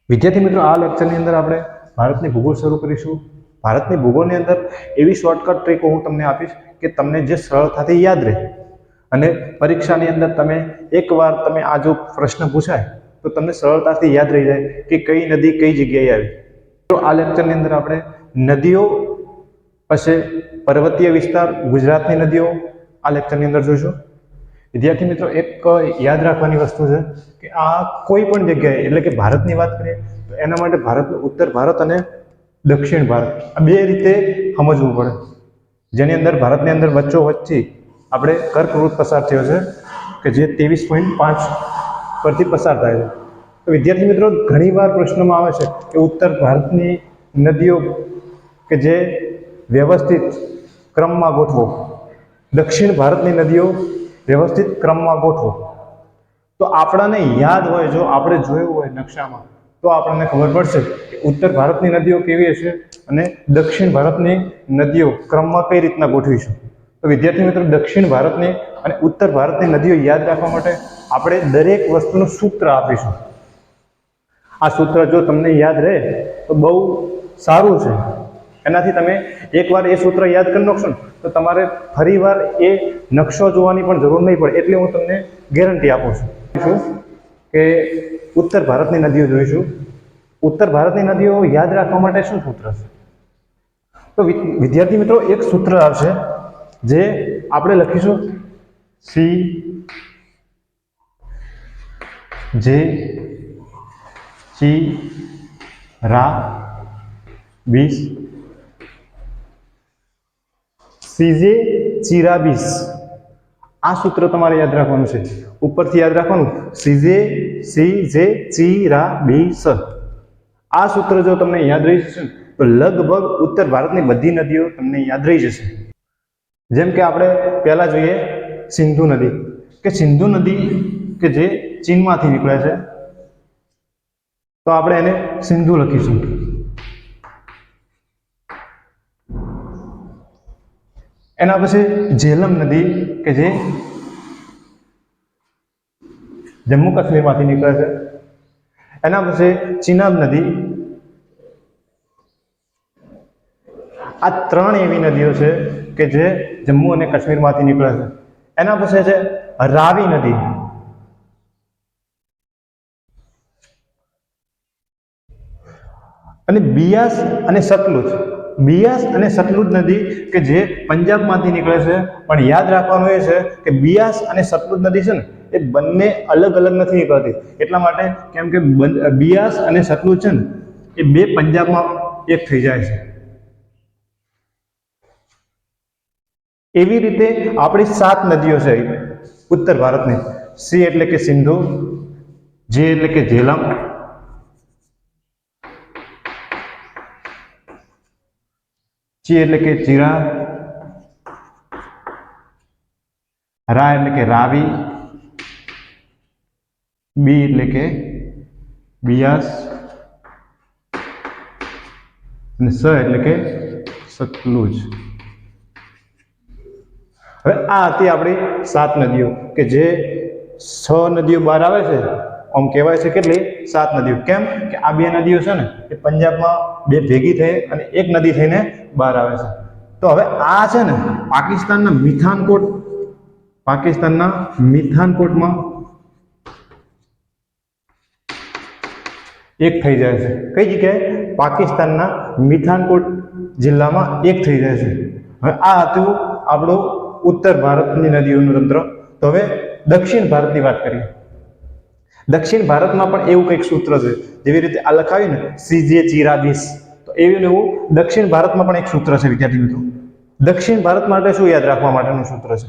વિદ્યાર્થી મિત્રો, આ લેક્ચરની અંદર આપણે ભારતની ભૂગોળ શરૂ કરીશું. ભારતની ભૂગોળની અંદર એવી શોર્ટકટ ટ્રીકો હું તમને આપીશ કે તમને જે સરળતાથી યાદ રહે અને પરીક્ષાની અંદર એકવાર આ જો પ્રશ્ન પૂછાય તો તમને સરળતાથી યાદ રહી જાય કે કઈ નદી કઈ જગ્યાએ આવી. તો આ લેક્ચરની અંદર આપણે નદીઓ પછી પર્વતીય વિસ્તાર, ગુજરાતની નદીઓ આ લેક્ચરની અંદર જોઈશું. વિદ્યાર્થી મિત્રો, એક યાદ રાખવાની વસ્તુ છે કે આ કોઈ પણ જગ્યાએ એટલે કે ભારતની વાત કરીએ તો એના માટે ભારતનું ઉત્તર ભારત અને દક્ષિણ ભારત આ બે રીતે સમજવું પડે. જેની અંદર ભારતની અંદર વચ્ચોવચ્ચી આપણે કર્કવૃત્ત પસાર થયો છે કે જે 23.5 પરથી પસાર થાય છે. તો વિદ્યાર્થી મિત્રો, ઘણીવાર પ્રશ્નમાં આવે છે કે ઉત્તર ભારતની નદીઓ કે જે વ્યવસ્થિત ક્રમમાં ગોઠવો, દક્ષિણ ભારતની નદીઓ વ્યવસ્થિત ક્રમમાં ગોઠવો. તો આપણને યાદ હોય, જો આપણે જોયું હોય નકશામાં, તો આપણને ખબર પડશે કે ઉત્તર ભારતની નદીઓ કેવી હશે અને દક્ષિણ ભારતની નદીઓ ક્રમમાં કઈ રીતના ગોઠવીશું. તો વિદ્યાર્થી મિત્રો, દક્ષિણ ભારતની અને ઉત્તર ભારતની નદીઓ યાદ રાખવા માટે આપણે દરેક વસ્તુનું સૂત્ર આપીશું. આ સૂત્ર જો તમને યાદ રહે તો બહુ સારું છે. એનાથી તમે એકવાર એ સૂત્ર યાદ કરી નાખશો ને તો તમારે ફરીવાર એ નકશો જોવાની પણ જરૂર નહીં પડે. એટલે હું તમને ગેરંટી આપું છું કે ઉત્તર ભારતની નદીઓ જોઈશું. ઉત્તર ભારતની નદીઓ યાદ રાખવા માટે શું સૂત્ર છે? તો વિદ્યાર્થી મિત્રો, એક સૂત્ર આવશે જે આપણે લખીશું સી જે ચી રા 20 સીજે ચીરા 20. આ સૂત્ર તમારે યાદ રાખવાનું છે. ઉપરથી યાદ રાખવાનું સીજે ચીરા 20. આ સૂત્ર જો તમને યાદ રહી જશે તો લગભગ ઉત્તર ભારતની બધી નદીઓ તમને યાદ રહી જશે. જેમ કે આપણે પહેલા જોઈએ સિંધુ નદી, કે સિંધુ નદી કે જે ચીનમાંથી નીકળે છે, તો આપણે એને સિંધુ લખીશું. એના પછી ઝેલમ નદી કે જે જમ્મુ કાશ્મીરમાંથી નીકળે છે. એના પછી ચિનાબ નદી. આ ત્રણ એવી નદીઓ છે કે જે જમ્મુ અને કાશ્મીરમાંથી નીકળે છે. એના પછી છે રાવી નદી. અને બિયાસ અને સતલુજ. બિયાસ અને સતલુજ નદી કે જે પંજાબમાંથી નીકળે છે. પણ યાદ રાખવાનું એ છે કે બિયાસ અને સતલુજ નદી છે ને એ બંને અલગ અલગ નથી નીકળતી. એટલા માટે કેમ કે બિયાસ અને સતલુજ છે ને એ બે પંજાબમાં એક થઈ જાય છે. એવી રીતે આપણી 7 નદીઓ છે ઉત્તર ભારતની. સી એટલે કે સિંધુ, જે એટલે કે ઝેલમ, ચી એટલે કે ચીરા, રા એટલે કે રાવી, બી એટલે કે બિયાસ અને સ એટલે કે સતલુજ. હવે આ હતી આપણી 7 નદીઓ કે જે 6 નદીઓ બહાર આવે છે. આમ કહેવાય છે કેટલી? 7 નદીઓ. કેમ કે આ બે નદીઓ છે ને એ પંજાબમાં બે ભેગી થઈ અને એક નદી થઈને બહાર આવે છે. તો હવે આ છે ને પાકિસ્તાનના મિથાનકોટમાં એક થઈ જાય છે. કઈ જગ્યાએ? પાકિસ્તાનના મિથાનકોટ જિલ્લામાં એક થઈ જાય છે. હવે આ હતું આપણું ઉત્તર ભારતની નદીઓનું તંત્ર. તો હવે દક્ષિણ ભારતની વાત કરીએ. દક્ષિણ ભારતમાં પણ એવું કંઈક સૂત્ર છે. જેવી રીતે આ લખાવ્યું ને સીજે ચીરા 20, તો એવું દક્ષિણ ભારતમાં પણ એક સૂત્ર છે. વિદ્યાર્થી મિત્રો, દક્ષિણ ભારત માટે શું યાદ રાખવા માટેનું સૂત્ર છે?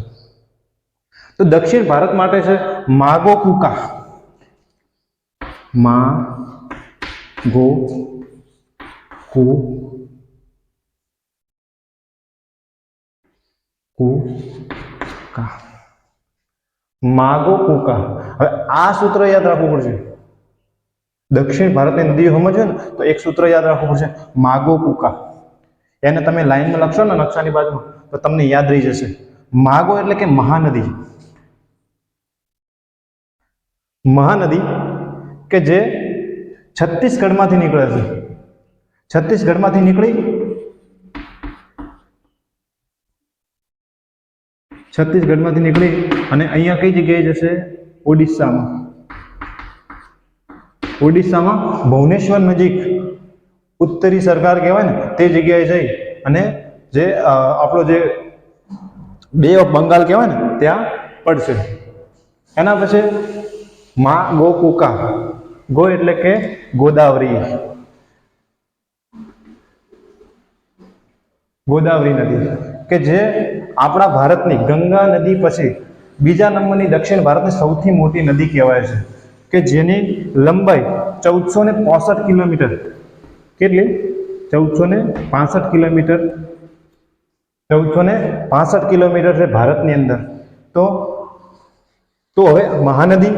તો દક્ષિણ ભારત માટે છે માગો કુકા. માગો કુકા. માગો કુકા. હવે આ સૂત્ર યાદ રાખવું પડશે. દક્ષિણ ભારતની નદીઓ સમજે ને તો એક સૂત્ર યાદ રાખવું પડશે, માગો કુકા. એને તમે લાઈનમાં લખશો ને નકશાની બાજુમાં તો તમને યાદ રહી જશે. માગો એટલે કે મહાનદી. મહાનદી કે જે છત્તીસગઢમાંથી નીકળે છે. છત્તીસગઢમાંથી નીકળી અને અહીંયા કઈ જગ્યાએ જશે? ઓડિશામાં. ઓડિશામાં ભુવનેશ્વર નજીક ઉત્તરી સરકાર કહેવાય ને તે જગ્યાએ જઈ અને જે આપણો જે બે ઓફ બંગાળ કહેવાય ને ત્યાં પડશે. એના પછી મા ગોકુકા, ગો એટલે કે ગોદાવરી, ગોદાવરી નદી કે જે આપણા ભારતની ગંગા નદી પછી બીજા નંબરની દક્ષિણ ભારતની સૌથી મોટી નદી કહેવાય છે, કે જેની લંબાઈ 1465 કિલોમીટર. કેટલી? 1465 કિલોમીટર. 1465 કિલોમીટર છે ભારતની અંદર. તો હવે મહાનદી,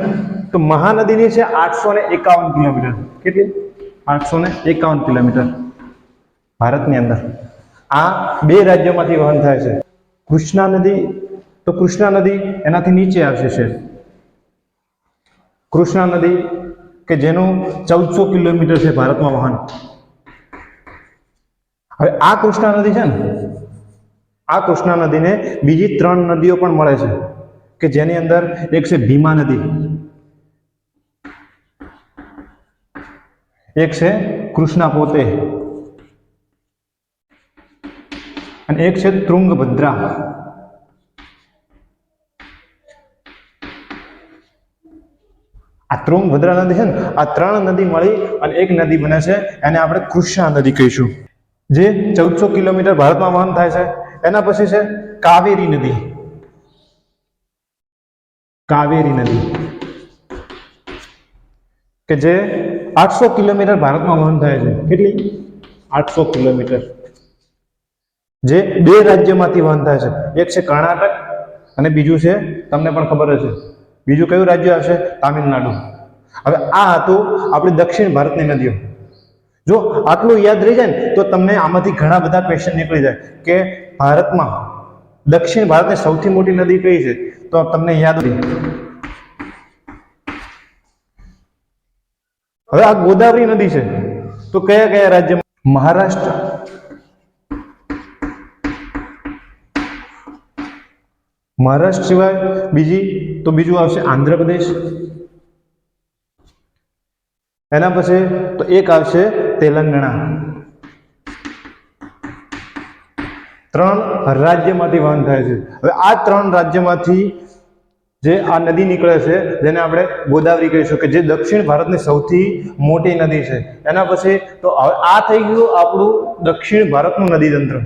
તો મહાનદીની છે 851 કિલોમીટર. કેટલી? 851 કિલોમીટર ભારતની અંદર. આ બે રાજ્યોમાંથી વહન થાય છે. કૃષ્ણા નદી, તો કૃષ્ણા નદી એનાથી નીચે આવશે છે. કૃષ્ણા નદી કે જેનું 1400 કિલોમીટર છે ભારતમાં વહન. હવે આ કૃષ્ણા નદી છે ને, આ કૃષ્ણા નદીને બીજી 3 નદીઓ પણ મળે છે, કે જેની અંદર એક છે ભીમા નદી, એક છે કૃષ્ણા પોતે અને એક છે તુંગભદ્રા. આ તુંગભદ્રા નદી છે ને, આ 3 નદી મળી અને એક નદી બને છે, એને આપણે કૃષ્ણા નદી કહીશું, જે 1400 કિલોમીટર ભારતમાં વહન થાય છે. એના પછી છે કાવેરી નદી. કાવેરી નદી કે જે 800 કિલોમીટર ભારતમાં વહન થાય છે. કેટલી? 800 કિલોમીટર. જે બે રાજ્યમાંથી વહન થાય છે, એક છે કર્ણાટક અને બીજું છે, તમને પણ ખબર હશે, બીજું કયું રાજ્ય આવશે? તામિલનાડુ. હવે આ હતું આપણી દક્ષિણ ભારતની નદીઓ. જો આટલું યાદ રહી જાય ને તો તમને આમાંથી ઘણા બધા ક્વેશ્ચન નીકળી જાય કે ભારતમાં દક્ષિણ ભારતની સૌથી મોટી નદી કઈ છે, તો તમને યાદ રહી. હવે આ ગોદાવરી નદી છે, તો કયા કયા રાજ્યમાં? મહારાષ્ટ્ર, મહારાષ્ટ્ર સિવાય બીજું આવશે આંધ્રપ્રદેશ. એના પછી તો એક આવશે તેલંગાણા. 3 રાજ્યમાંથી વહન થાય છે. હવે આ 3 રાજ્યમાંથી જે આ નદી નીકળે છે, જેને આપણે ગોદાવરી કહીશું, કે જે દક્ષિણ ભારતની સૌથી મોટી નદી છે. એના પછી તો આ થઈ ગયું આપણું દક્ષિણ ભારતનું નદી તંત્ર.